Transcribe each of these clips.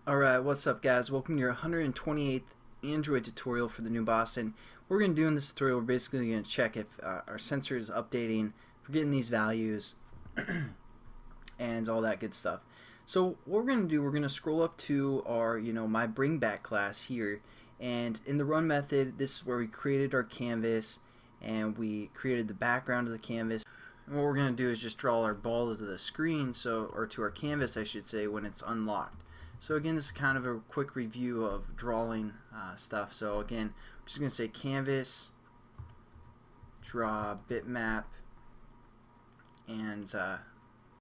Alright, what's up guys? Welcome to your 128th Android tutorial for the new boss. And what we're going to do in this tutorial, we're basically going to check if our sensor is updating, if we're getting these values, and all that good stuff. So what we're going to do, we're going to scroll up to our, my bring back class here. And in the run method, this is where we created our canvas and we created the background of the canvas. And what we're going to do is just draw our ball to the screen, or to our canvas I should say, when it's unlocked. So again, this is kind of a quick review of drawing stuff. So again, we're just going to say canvas, draw bitmap, and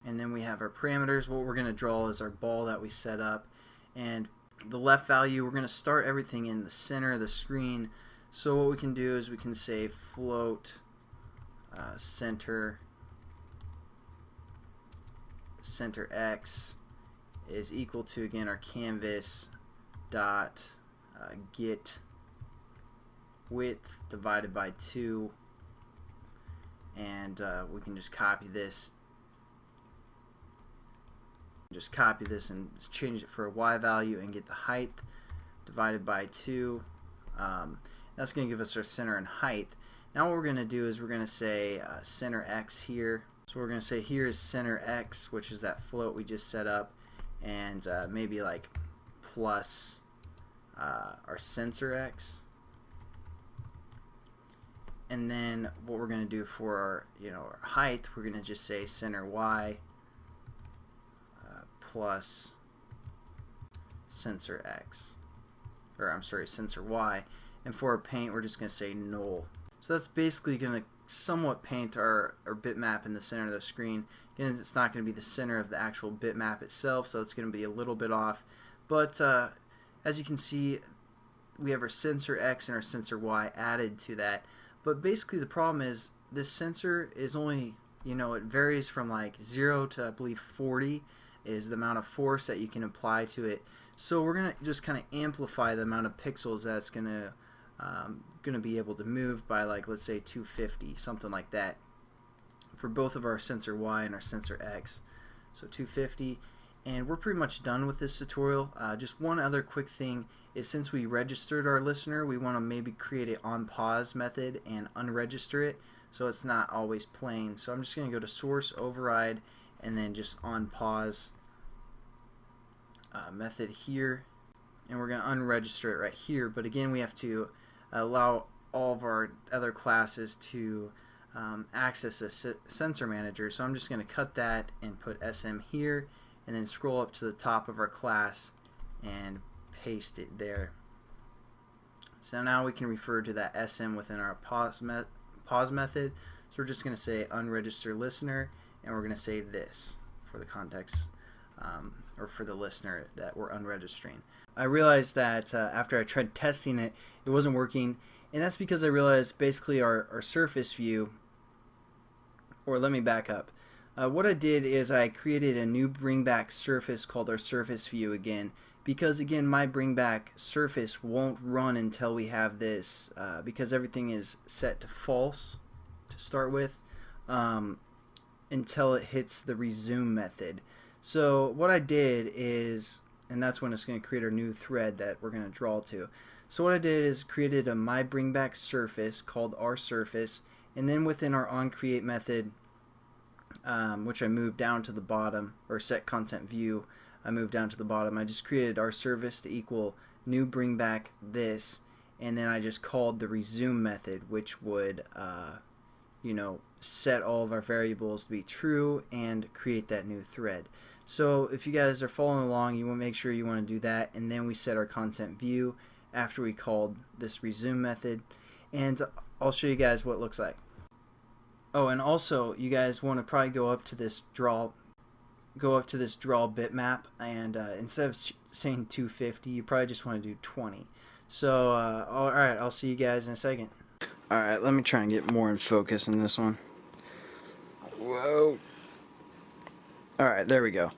then we have our parameters. What we're going to draw is our ball that we set up, and the left value, we're going to start everything in the center of the screen. So what we can do is we can say float center x is equal to, again, our canvas dot get width divided by 2, and we can just copy this and just change it for a y value and get the height divided by 2. That's going to give us our center and height. Now what we're going to do is we're going to say center x here. So we're going to say here is center x, which is that float we just set up, and maybe like plus our sensor x. And then what we're going to do for our, our height, we're going to just say center y plus sensor x, or I'm sorry, sensor y. And for our paint, we're just going to say null. So that's basically going to somewhat paint our bitmap in the center of the screen. Again, it's not going to be the center of the actual bitmap itself, so it's going to be a little bit off. But as you can see, we have our sensor X and our sensor Y added to that. But basically the problem is this sensor is only, it varies from like 0 to I believe 40 is the amount of force that you can apply to it. So we're going to just kind of amplify the amount of pixels that's going to be able to move by, like, let's say 250, something like that, for both of our sensor Y and our sensor X. So 250, and we're pretty much done with this tutorial. Just one other quick thing is, since we registered our listener, we want to maybe create a on pause method and unregister it so it's not always playing. So I'm just going to go to source override and then just on pause method here, and we're going to unregister it right here. But again, we have to allow all of our other classes to access a sensor manager. So I'm just going to cut that and put SM here, and then scroll up to the top of our class and paste it there. So now we can refer to that SM within our pause method. So we're just going to say unregister listener, and we're going to say this for the context, or for the listener that we're unregistering. I realized that after I tried testing it, it wasn't working, and that's because I realized basically our surface view, or let me back up. What I did is I created a new bring back surface called our surface view again, because again my bring back surface won't run until we have this, because everything is set to false to start with, until it hits the resume method. So what I did is, and that's when it's going to create our new thread that we're going to draw to. So what I did is created a my bring back surface called our surface, and then within our onCreate method, which I moved down to the bottom, or set content view, I moved down to the bottom. I just created our surface to equal new bring back this, and then I just called the resume method, which would set all of our variables to be true and create that new thread. So if you guys are following along, you want to make sure you want to do that, and then we set our content view after we called this resume method, and I'll show you guys what it looks like. Oh, and also you guys want to probably go up to this draw bitmap, and instead of saying 250, you probably just want to do 20. So alright, I'll see you guys in a second. Alright, let me try and get more in focus in this one. Whoa. Alright, there we go.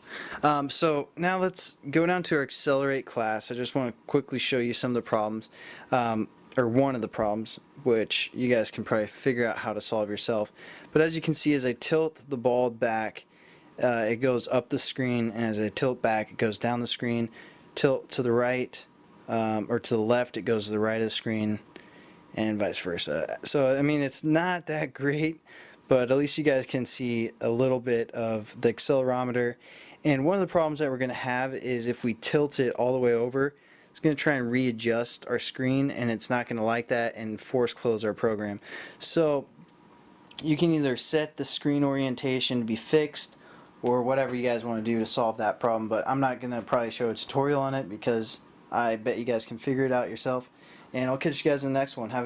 So now let's go down to our Accelerate class. I just want to quickly show you some of the problems, or one of the problems, which you guys can probably figure out how to solve yourself. But as you can see, as I tilt the ball back, it goes up the screen, and as I tilt back, it goes down the screen. tilt to the right or to the left, it goes to the right of the screen, and vice versa. So I mean, it's not that great, but at least you guys can see a little bit of the accelerometer. And one of the problems that we're going to have is if we tilt it all the way over, it's going to try and readjust our screen, and it's not going to like that and force close our program. So you can either set the screen orientation to be fixed or whatever you guys want to do to solve that problem, but I'm not going to probably show a tutorial on it because I bet you guys can figure it out yourself. And I'll catch you guys in the next one. Have a good